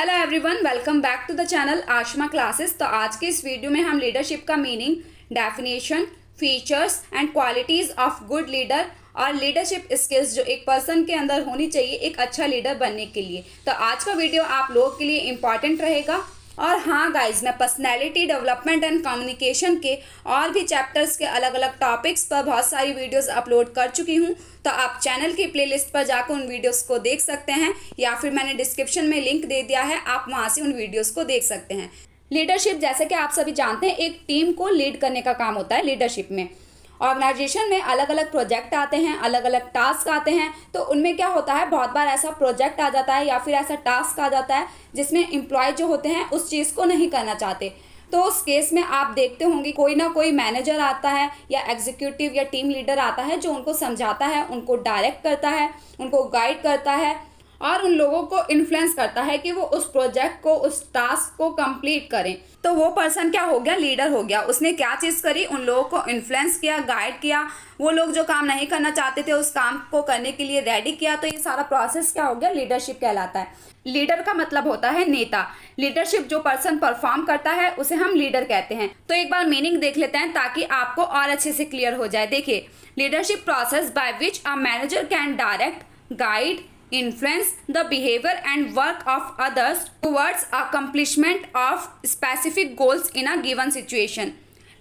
Hello everyone, welcome back to the channel Ashma classes. तो आज के इस वीडियो में हम लीडरशिप का meaning, definition, features and qualities of good leader और लीडरशिप स्किल्स जो एक पर्सन के अंदर होनी चाहिए एक अच्छा लीडर बनने के लिए। तो आज का वीडियो आप लोगों के लिए इम्पॉर्टेंट रहेगा। और हाँ गाइज, मैं पर्सनैलिटी डेवलपमेंट एंड कम्युनिकेशन के और भी चैप्टर्स के अलग अलग टॉपिक्स पर बहुत सारी वीडियोस अपलोड कर चुकी हूँ। तो आप चैनल की प्लेलिस्ट पर जाकर उन वीडियोस को देख सकते हैं, या फिर मैंने डिस्क्रिप्शन में लिंक दे दिया है, आप वहाँ से उन वीडियोस को देख सकते हैं। लीडरशिप, जैसे कि आप सभी जानते हैं, एक टीम को लीड करने का काम होता है। लीडरशिप में ऑर्गेनाइजेशन में अलग अलग प्रोजेक्ट आते हैं, अलग अलग टास्क आते हैं। तो उनमें क्या होता है, बहुत बार ऐसा प्रोजेक्ट आ जाता है या फिर ऐसा टास्क आ जाता है जिसमें एम्प्लॉय जो होते हैं उस चीज़ को नहीं करना चाहते। तो उस केस में आप देखते होंगे कोई ना कोई मैनेजर आता है या एग्जीक्यूटिव या टीम लीडर आता है जो उनको समझाता है, उनको डायरेक्ट करता है, उनको गाइड करता है और उन लोगों को इन्फ्लुएंस करता है कि वो उस प्रोजेक्ट को, उस टास्क को कंप्लीट करें। तो वो पर्सन क्या हो गया, लीडर हो गया। उसने क्या चीज़ करी, उन लोगों को इन्फ्लुएंस किया, गाइड किया। वो लोग जो काम नहीं करना चाहते थे उस काम को करने के लिए रेडी किया। तो ये सारा प्रोसेस क्या हो गया, लीडरशिप कहलाता है। लीडर का मतलब होता है नेता। लीडरशिप जो पर्सन परफॉर्म करता है उसे हम लीडर कहते हैं। तो एक बार मीनिंग देख लेते हैं ताकि आपको और अच्छे से क्लियर हो जाए। देखिए, leadership process by which a manager can direct, guide, influence the behavior and work of others towards accomplishment of specific goals in a given situation।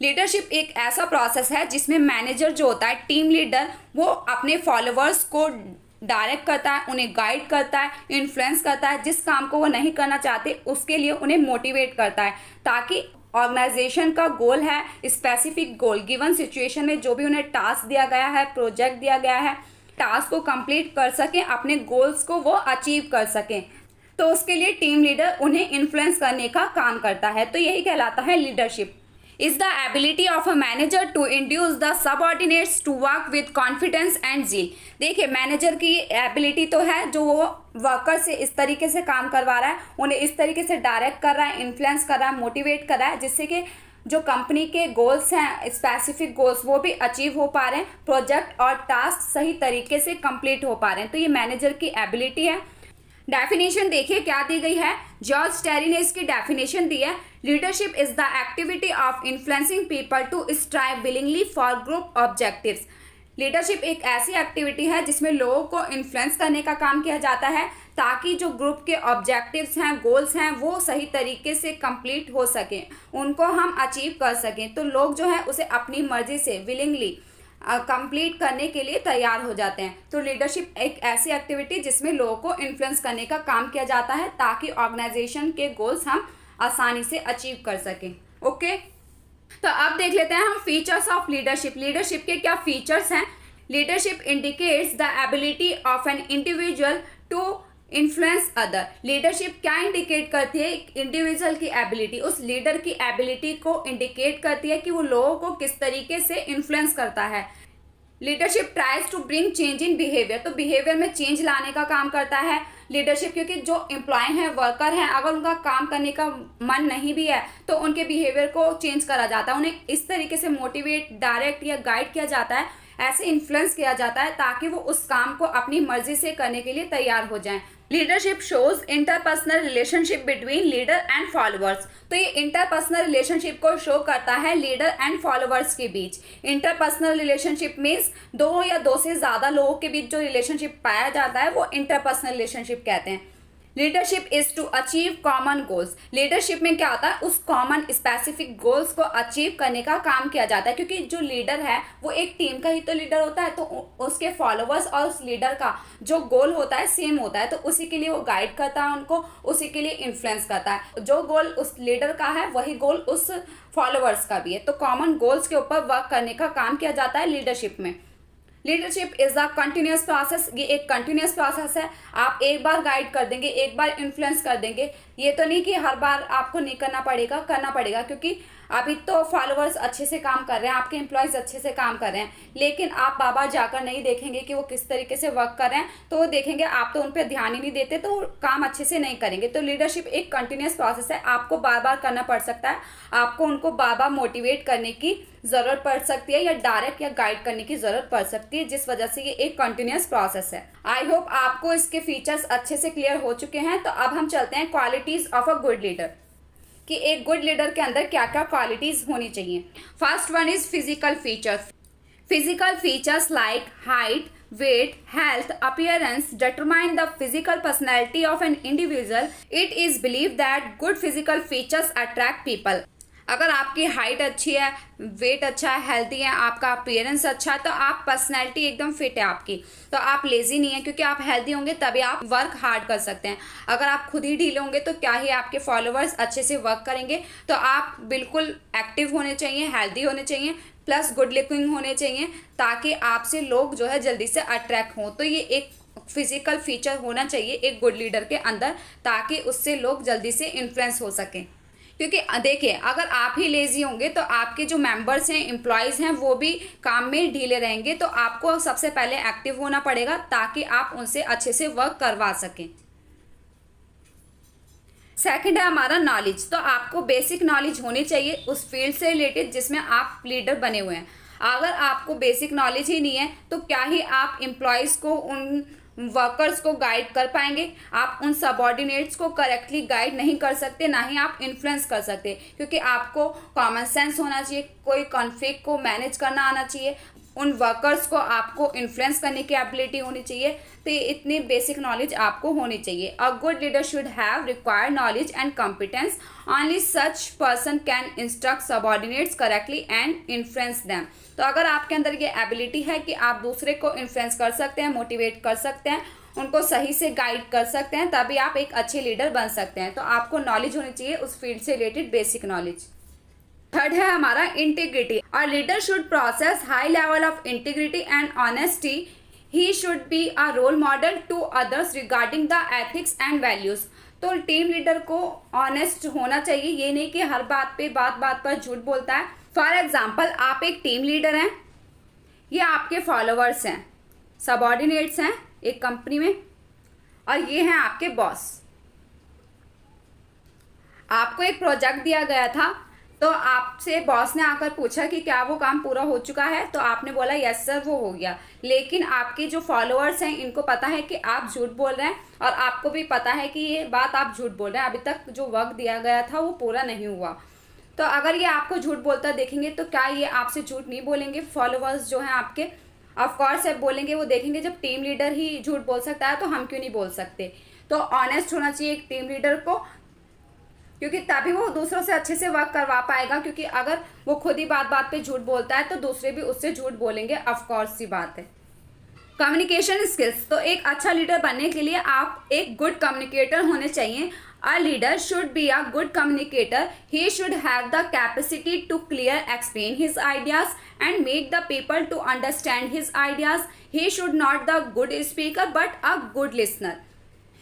Leadership एक ऐसा प्रोसेस है जिसमें मैनेजर जो होता है, टीम लीडर, वो अपने फॉलोअर्स को डायरेक्ट करता है, उन्हें गाइड करता है, इन्फ्लुएंस करता है। जिस काम को वो नहीं करना चाहते उसके लिए उन्हें मोटिवेट करता है, ताकि ऑर्गेनाइजेशन का गोल है, स्पेसिफिक गोल, गिवन सिचुएशन में जो भी उन्हें टास्क दिया गया है, प्रोजेक्ट दिया गया है, टास्क को कंप्लीट कर सकें, अपने गोल्स को वो अचीव कर सकें। तो उसके लिए टीम लीडर उन्हें इन्फ्लुएंस करने का काम करता है। तो यही कहलाता है leadership. Is the ability of a manager to induce the subordinates to work with confidence and zeal. देखिए, मैनेजर की एबिलिटी तो है जो वो वर्कर से इस तरीके से काम करवा रहा है, उन्हें इस तरीके से डायरेक्ट कर रहा है, इन्फ्लुएंस कर रहा है, मोटिवेट कर रहा है, जिससे कि जो कंपनी के गोल्स हैं, स्पेसिफिक गोल्स, वो भी अचीव हो पा रहे हैं, प्रोजेक्ट और टास्क सही तरीके से कंप्लीट हो पा रहे हैं। तो ये मैनेजर की एबिलिटी है। डेफिनेशन देखिए क्या दी गई है। जॉर्ज टेरी ने इसकी डेफिनेशन दी है। Leadership is the activity of influencing people to strive willingly for group objectives. Leadership एक ऐसी एक्टिविटी है जिसमें लोगों को इन्फ्लुएंस करने का काम किया जाता है, ताकि जो ग्रुप के ऑब्जेक्टिव्स हैं, गोल्स हैं, वो सही तरीके से कंप्लीट हो सकें, उनको हम अचीव कर सकें। तो लोग जो है उसे अपनी मर्जी से विलिंगली कंप्लीट करने के लिए तैयार हो जाते हैं। तो लीडरशिप एक ऐसी एक्टिविटी जिसमें लोगों को इन्फ्लुएंस करने का काम किया जाता है, ताकि ऑर्गेनाइजेशन के गोल्स हम आसानी से अचीव कर सकें। ओके, तो अब देख लेते हैं हम फीचर्स ऑफ लीडरशिप। लीडरशिप के क्या फीचर्स हैं। Leadership indicates the ability of an individual to influence other. Leadership क्या इंडिकेट करती है, इंडिविजुअल की एबिलिटी, उस लीडर की एबिलिटी को इंडिकेट करती है कि वो लोगों को किस तरीके से इन्फ्लुएंस करता है। Leadership tries to bring change in behaviour. तो बिहेवियर में चेंज लाने का काम करता है लीडरशिप, क्योंकि जो एम्प्लॉय हैं, वर्कर हैं, अगर उनका काम करने का मन नहीं भी है तो उनके बिहेवियर को चेंज करा जाता है, उन्हें इस तरीके से मोटिवेट, डायरेक्ट या गाइड किया जाता है, ऐसे इन्फ्लुएंस किया जाता है ताकि वो उस काम को अपनी मर्जी से करने के लिए तैयार हो जाएं। Leadership shows interpersonal relationship between leader and followers. तो ये इंटरपर्सनल रिलेशनशिप को शो करता है लीडर एंड फॉलोअर्स के बीच। इंटरपर्सनल रिलेशनशिप मीन्स दो या दो से ज़्यादा लोगों के बीच जो रिलेशनशिप पाया जाता है वो इंटरपर्सनल रिलेशनशिप कहते हैं। Leadership is to achieve common goals. Leadership में क्या होता है, उस कॉमन स्पेसिफिक गोल्स को अचीव करने का काम किया जाता है, क्योंकि जो लीडर है वो एक टीम का ही तो लीडर होता है। तो उसके फॉलोअर्स और उस लीडर का जो गोल होता है सेम होता है, तो उसी के लिए वो गाइड करता है उनको, उसी के लिए इन्फ्लुएंस करता है। जो गोल उस लीडर का है वही गोल उस फॉलोअर्स का भी है। तो कॉमन गोल्स के ऊपर वर्क करने का काम किया जाता है लीडरशिप में। Leadership is a continuous process. ये एक कंटिन्यूस प्रोसेस है। आप एक बार गाइड कर देंगे, एक बार इन्फ्लुएंस कर देंगे, ये तो नहीं कि हर बार आपको नहीं करना पड़ेगा, करना पड़ेगा, क्योंकि अभी तो फॉलोअर्स अच्छे से काम कर रहे हैं, आपके एम्प्लॉयज़ अच्छे से काम कर रहे हैं, लेकिन आप बार बार जाकर नहीं देखेंगे कि वो किस तरीके से वर्क कर रहे हैं, तो वो देखेंगे आप तो उन पर ध्यान ही नहीं देते, तो काम अच्छे से नहीं करेंगे। तो लीडरशिप एक कंटिन्यूस प्रोसेस है, आपको बार बार करना पड़ सकता है, आपको उनको बार बार मोटिवेट करने की ज़रूरत पड़ सकती है या डायरेक्ट या गाइड करने की ज़रूरत पड़ सकती है, जिस वजह से ये एक कंटिन्यूस प्रोसेस है। आई होप आपको इसके फीचर्स अच्छे से क्लियर हो चुके हैं। तो अब हम चलते हैं qualities of a good leader, कि एक गुड लीडर के अंदर क्या क्या क्वालिटीज़ होनी चाहिए। First one is physical features. Physical features like height, weight, health, appearance determine the physical personality of an individual. It is believed that good physical features attract people. अगर आपकी height अच्छी है, वेट अच्छा है, healthy है, आपका appearance अच्छा है, तो आप पर्सनैलिटी एकदम फिट है आपकी, तो आप लेजी नहीं है, क्योंकि आप हेल्दी होंगे तभी आप वर्क हार्ड कर सकते हैं। अगर आप खुद ही ढीले होंगे तो क्या ही आपके फॉलोअर्स अच्छे से वर्क करेंगे। तो आप बिल्कुल एक्टिव होने चाहिए, हेल्दी होने चाहिए, प्लस गुड लुकिंग होने चाहिए, ताकि आपसे लोग जो है जल्दी से अट्रैक्ट हों। तो ये एक फिजिकल फीचर होना चाहिए एक गुड लीडर के अंदर, ताकि उससे लोग जल्दी से इन्फ्लुएंस हो सकें। क्योंकि देखिए, अगर आप ही लेजी होंगे तो आपके जो मेंबर्स हैं, एम्प्लॉयज़ हैं, वो भी काम में ढीले रहेंगे। तो आपको सबसे पहले एक्टिव होना पड़ेगा, ताकि आप उनसे अच्छे से वर्क करवा सकें। सेकंड है हमारा नॉलेज। तो आपको बेसिक नॉलेज होनी चाहिए उस फील्ड से रिलेटेड जिसमें आप लीडर बने हुए हैं। अगर आपको बेसिक नॉलेज ही नहीं है तो क्या ही आप एम्प्लॉयज़ को, उन वर्कर्स को गाइड कर पाएंगे। आप उन सबऑर्डिनेट्स को करेक्टली गाइड नहीं कर सकते, ना ही आप इन्फ्लुएंस कर सकते, क्योंकि आपको कॉमन सेंस होना चाहिए, कोई कॉन्फ्लिक्ट को मैनेज करना आना चाहिए, उन वर्कर्स को आपको इन्फ्लुएंस करने की एबिलिटी होनी चाहिए। तो ये इतनी बेसिक नॉलेज आपको होनी चाहिए। A good leader should have required knowledge and competence. Only such person can instruct subordinates correctly and influence them. तो अगर आपके अंदर ये एबिलिटी है कि आप दूसरे को इन्फ्लुएंस कर सकते हैं, मोटिवेट कर सकते हैं, उनको सही से गाइड कर सकते हैं, तभी आप एक अच्छे लीडर बन सकते हैं। तो आपको नॉलेज होनी चाहिए उस फील्ड से रिलेटेड बेसिक नॉलेज। थर्ड है हमारा इंटीग्रिटी। और leader should process high level of integrity and honesty. He should be a role model to others regarding the ethics and values. तो टीम लीडर को honest होना चाहिए, ये नहीं कि हर बात पर झूठ बोलता है। फॉर एग्जाम्पल, आप एक टीम लीडर हैं, ये आपके फॉलोअर्स हैं, सबऑर्डिनेट्स हैं एक कंपनी में, और ये हैं आपके बॉस। आपको एक प्रोजेक्ट दिया गया था, तो आपसे बॉस ने आकर पूछा कि क्या वो काम पूरा हो चुका है, तो आपने बोला यस सर वो हो गया। लेकिन आपके जो फॉलोअर्स हैं इनको पता है कि आप झूठ बोल रहे हैं, और आपको भी पता है कि ये बात आप झूठ बोल रहे हैं, अभी तक जो वर्क दिया गया था वो पूरा नहीं हुआ। तो अगर ये आपको झूठ बोलता देखेंगे तो क्या ये आपसे झूठ नहीं बोलेंगे? फॉलोअर्स जो हैं आपके ऑफकोर्स है बोलेंगे। वो देखेंगे जब टीम लीडर ही झूठ बोल सकता है तो हम क्यों नहीं बोल सकते। तो ऑनेस्ट होना चाहिए एक टीम लीडर को, क्योंकि तभी वो दूसरों से अच्छे से वर्क करवा पाएगा। क्योंकि अगर वो खुद ही बात पे झूठ बोलता है तो दूसरे भी उससे झूठ बोलेंगे, ऑफकोर्स सी बात है। Communication skills. तो एक अच्छा लीडर बनने के लिए आप एक गुड कम्युनिकेटर होने चाहिए। A leader should be a good communicator. He should have the capacity to clear explain his ideas and make the people to understand his ideas. He should not the good speaker but a good listener.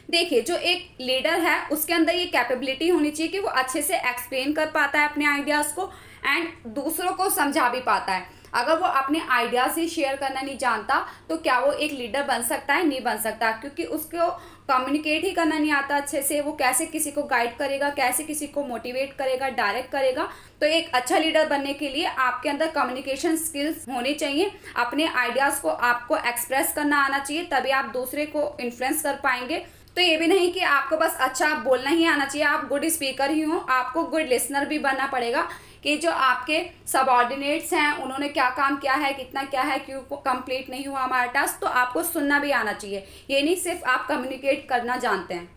देखिए, जो एक leader है उसके अंदर ये capability होनी चाहिए कि वो अच्छे से एक्सप्लेन कर पाता है अपने आइडियाज़ को, एंड दूसरों को समझा भी पाता है। अगर वो अपने आइडियाज़ ही शेयर करना नहीं जानता तो क्या वो एक लीडर बन सकता है? नहीं बन सकता, क्योंकि उसको कम्युनिकेट ही करना नहीं आता अच्छे से। वो कैसे किसी को गाइड करेगा, कैसे किसी को मोटिवेट करेगा, डायरेक्ट करेगा। तो एक अच्छा लीडर बनने के लिए आपके अंदर कम्युनिकेशन स्किल्स होनी चाहिए। अपने आइडियाज़ को आपको एक्सप्रेस करना आना चाहिए, तभी आप दूसरे को इन्फ्लुएंस कर पाएंगे। तो ये भी नहीं कि आपको बस अच्छा बोलना ही आना चाहिए, आप गुड स्पीकर ही हो, आपको गुड लिसनर भी बनना पड़ेगा कि जो आपके सबऑर्डिनेट्स हैं उन्होंने क्या काम किया है, कितना क्या है, क्यों कंप्लीट नहीं हुआ हमारा टास्क, तो आपको सुनना भी आना चाहिए। ये नहीं सिर्फ आप कम्युनिकेट करना जानते हैं।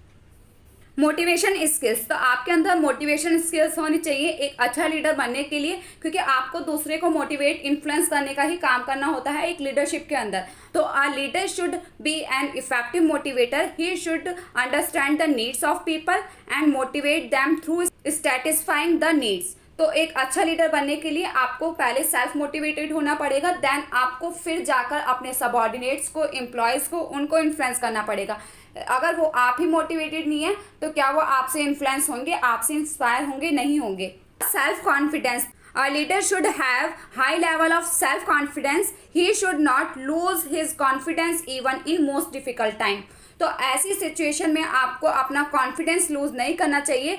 Motivation skills. तो आपके अंदर मोटिवेशन स्किल्स होनी चाहिए एक अच्छा लीडर बनने के लिए, क्योंकि आपको दूसरे को मोटिवेट इन्फ्लुएंस करने का ही काम करना होता है एक लीडरशिप के अंदर। तो अ leader should B an effective motivator. He should understand the needs of people and motivate them through satisfying the needs. तो एक अच्छा लीडर बनने के लिए आपको पहले सेल्फ मोटिवेटेड होना पड़ेगा, देन आपको फिर जाकर अपने सबऑर्डिनेट्स को, एम्प्लॉयज़ को, उनको इन्फ्लुएंस करना पड़ेगा। अगर वो आप ही मोटिवेटेड नहीं है तो क्या वो आपसे इन्फ्लुएंस होंगे, आपसे इंस्पायर होंगे? नहीं होंगे। Self confidence. A leader should have high level of self confidence. He should not lose his confidence even in most difficult time. तो ऐसी सिचुएशन में आपको अपना कॉन्फिडेंस लूज नहीं करना चाहिए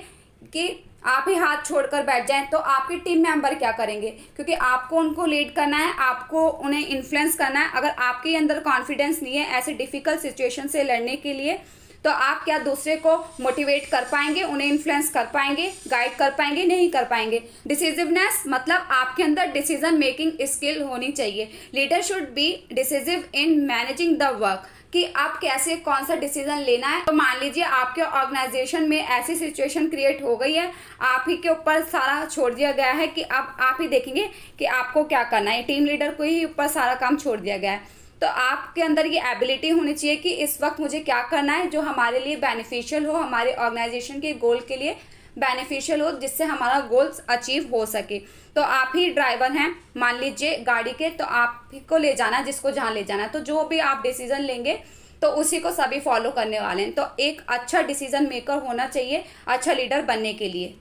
कि आप ही हाथ छोड़कर बैठ जाएं। तो आपके टीम मेंबर क्या करेंगे, क्योंकि आपको उनको लीड करना है, आपको उन्हें इन्फ्लुएंस करना है। अगर आपके अंदर कॉन्फिडेंस नहीं है ऐसे डिफिकल्ट सिचुएशन से लड़ने के लिए, तो आप क्या दूसरे को मोटिवेट कर पाएंगे, उन्हें इन्फ्लुएंस कर पाएंगे, गाइड कर पाएंगे? नहीं कर पाएंगे। डिसिसिवनेस मतलब आपके अंदर डिसीजन मेकिंग स्किल होनी चाहिए। Leader should B decisive in managing the work, कि आप कैसे कौन सा डिसीजन लेना है। तो मान लीजिए आपके ऑर्गेनाइजेशन में ऐसी सिचुएशन क्रिएट हो गई है, आप ही के ऊपर सारा छोड़ दिया गया है कि अब आप ही देखेंगे कि आपको क्या करना है। टीम लीडर को ही ऊपर सारा काम छोड़ दिया गया है। तो आपके अंदर ये एबिलिटी होनी चाहिए कि इस वक्त मुझे क्या करना है जो हमारे लिए बेनिफिशियल हो, हमारे ऑर्गेनाइजेशन के गोल के लिए बेनिफिशियल हो, जिससे हमारा गोल्स अचीव हो सके। तो आप ही ड्राइवर हैं मान लीजिए गाड़ी के, तो आप ही को ले जाना है जिसको जहाँ ले जाना है। तो जो भी आप डिसीजन लेंगे तो उसी को सभी फॉलो करने वाले हैं। तो एक अच्छा डिसीजन मेकर होना चाहिए अच्छा लीडर बनने के लिए।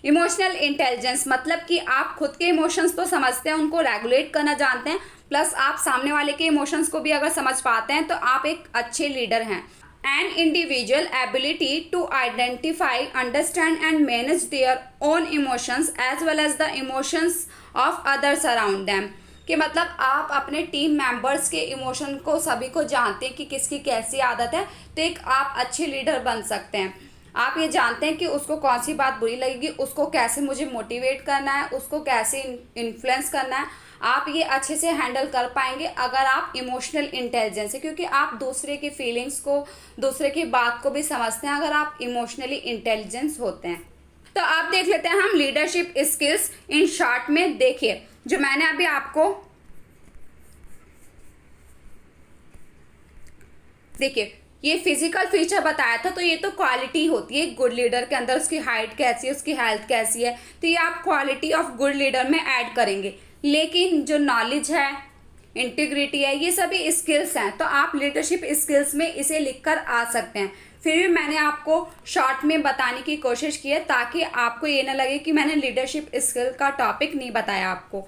इमोशनल इंटेलिजेंस मतलब कि आप खुद के इमोशंस तो समझते हैं, उनको रेगुलेट करना जानते हैं, प्लस आप सामने वाले के इमोशंस को भी अगर समझ पाते हैं तो आप एक अच्छे लीडर हैं। An individual ability to identify, understand and manage their own emotions as well as the emotions of others around them, कि मतलब आप अपने टीम मेंबर्स के इमोशन को सभी को जानते हैं कि किसकी कैसी आदत है, तो एक आप अच्छे लीडर बन सकते हैं। आप ये जानते हैं कि उसको कौन सी बात बुरी लगेगी, उसको कैसे मुझे मोटिवेट करना है, उसको कैसे इन्फ्लुएंस करना है। आप ये अच्छे से हैंडल कर पाएंगे अगर आप इमोशनल इंटेलिजेंस है, क्योंकि आप दूसरे की फीलिंग्स को, दूसरे की बात को भी समझते हैं अगर आप इमोशनली इंटेलिजेंस होते हैं। तो आप देख लेते हैं हम लीडरशिप स्किल्स इन शॉर्ट में। देखिए जो मैंने अभी आपको देखिए ये फिजिकल फीचर बताया था, तो ये तो क्वालिटी होती है गुड लीडर के अंदर, उसकी हाइट कैसी है, उसकी हेल्थ कैसी है, तो ये आप क्वालिटी ऑफ गुड लीडर में ऐड करेंगे। लेकिन जो नॉलेज है, इंटीग्रिटी है, ये सभी स्किल्स हैं, तो आप लीडरशिप स्किल्स में इसे लिखकर आ सकते हैं। फिर भी मैंने आपको शॉर्ट में बताने की कोशिश की है ताकि आपको ये ना लगे कि मैंने लीडरशिप स्किल का टॉपिक नहीं बताया आपको।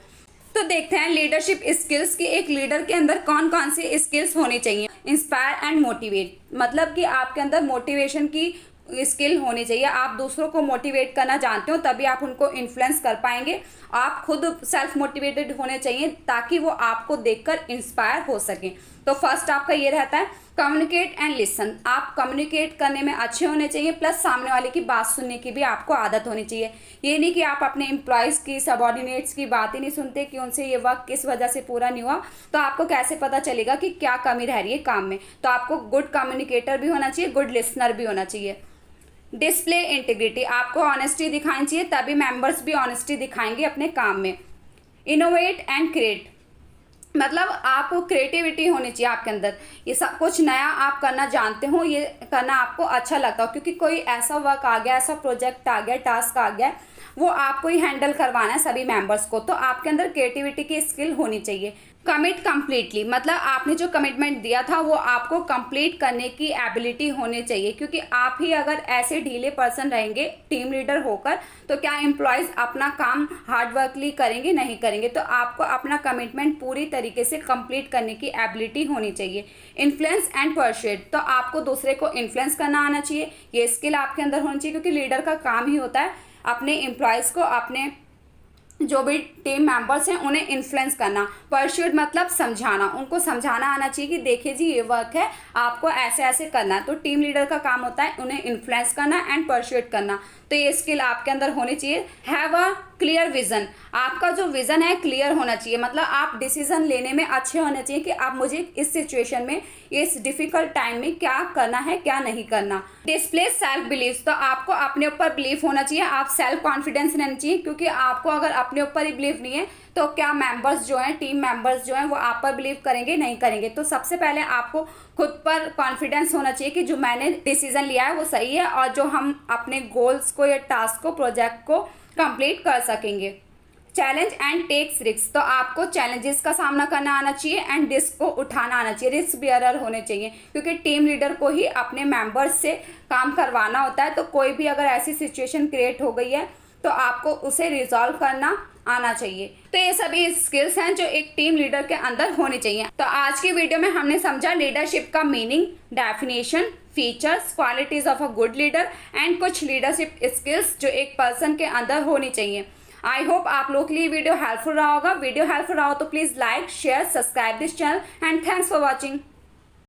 तो देखते हैं लीडरशिप स्किल्स की एक लीडर के अंदर कौन कौन सी स्किल्स होनी चाहिए। इंस्पायर एंड मोटिवेट मतलब कि आपके अंदर मोटिवेशन की स्किल होनी चाहिए। आप दूसरों को मोटिवेट करना जानते हो तभी आप उनको इन्फ्लुएंस कर पाएंगे। आप खुद सेल्फ मोटिवेटेड होने चाहिए ताकि वो आपको देखकर इंस्पायर हो सके। तो फर्स्ट आपका ये रहता है कम्युनिकेट एंड लिसन। आप कम्युनिकेट करने में अच्छे होने चाहिए, प्लस सामने वाले की बात सुनने की भी आपको आदत होनी चाहिए। ये नहीं कि आप अपने एम्प्लॉयज़ की, सबॉर्डिनेट्स की बात ही नहीं सुनते कि उनसे ये वर्क किस वजह से पूरा नहीं हुआ, तो आपको कैसे पता चलेगा कि क्या कमी रह रही है काम में। तो आपको गुड कम्युनिकेटर भी होना चाहिए, गुड लिसनर भी होना चाहिए। डिस्प्ले इंटीग्रिटी, आपको ऑनेस्टी दिखानी चाहिए, तभी मेंबर्स भी ऑनेस्टी दिखाएंगे अपने काम में। इनोवेट एंड क्रिएट मतलब आपको क्रिएटिविटी होनी चाहिए आपके अंदर, ये सब कुछ नया आप करना जानते हो, ये करना आपको अच्छा लगता हो, क्योंकि कोई ऐसा वर्क आ गया, ऐसा प्रोजेक्ट आ गया, टास्क आ गया, वो आपको ही हैंडल करवाना है सभी मेंबर्स को, तो आपके अंदर क्रिएटिविटी की स्किल होनी चाहिए। कमिट कम्प्लीटली मतलब आपने जो कमिटमेंट दिया था वो आपको कंप्लीट करने की एबिलिटी होनी चाहिए, क्योंकि आप ही अगर ऐसे ढीले पर्सन रहेंगे टीम लीडर होकर तो क्या एम्प्लॉयज़ अपना काम हार्डवर्कली करेंगे? नहीं करेंगे। तो आपको अपना कमिटमेंट पूरी तरीके से कंप्लीट करने की एबिलिटी होनी चाहिए। इन्फ्लुएंस एंड परsuade तो आपको दूसरे को इन्फ्लुएंस करना आना चाहिए, ये स्किल आपके अंदर होनी चाहिए, क्योंकि लीडर का काम ही होता है अपने एम्प्लॉयज़ को, अपने जो भी टीम मेंबर्स हैं उन्हें इन्फ्लुएंस करना। परsuade मतलब समझाना, उनको समझाना आना चाहिए कि देखिए जी ये वर्क है, आपको ऐसे ऐसे करना है। तो टीम लीडर का काम होता है उन्हें इन्फ्लुएंस करना एंड परsuade करना, तो ये स्किल आपके अंदर होनी चाहिए। हैव अ क्लियर विजन, आपका जो विजन है क्लियर होना चाहिए, मतलब आप डिसीजन लेने में अच्छे होने चाहिए कि आप मुझे इस सिचुएशन में, इस डिफिकल्ट टाइम में क्या करना है क्या नहीं करना। डिस्प्ले सेल्फ बिलीफ, तो आपको अपने ऊपर बिलीफ होना चाहिए, आप सेल्फ कॉन्फिडेंस रहना चाहिए, क्योंकि आपको अगर अपने ऊपर ही बिलीफ नहीं है तो क्या मेंबर्स जो हैं, टीम मेंबर्स जो हैं वो आप पर बिलीव करेंगे? नहीं करेंगे। तो सबसे पहले आपको खुद पर कॉन्फिडेंस होना चाहिए कि जो मैंने डिसीजन लिया है वो सही है और जो हम अपने गोल्स को या टास्क को, प्रोजेक्ट को कंप्लीट कर सकेंगे। चैलेंज एंड टेक्स रिस्क, तो आपको चैलेंजेस का सामना करना आना चाहिए एंड रिस्क को उठाना आना चाहिए, रिस्क बियरर होने चाहिए, क्योंकि टीम लीडर को ही अपने मेंबर्स से काम करवाना होता है। तो कोई भी अगर ऐसी सिचुएशन क्रिएट हो गई है तो आपको उसे रिजॉल्व करना आना चाहिए। तो ये सभी स्किल्स हैं जो एक टीम लीडर के अंदर होनी चाहिए। तो आज की वीडियो में हमने समझा लीडरशिप का meaning, definition, features, qualities of a good leader and कुछ लीडरशिप स्किल्स जो एक पर्सन के अंदर होनी चाहिए। आई होप आप लोग के लिए वीडियो हेल्पफुल रहा होगा। वीडियो हेल्पफुल रहा हो तो please like, share, subscribe this channel and thanks for watching.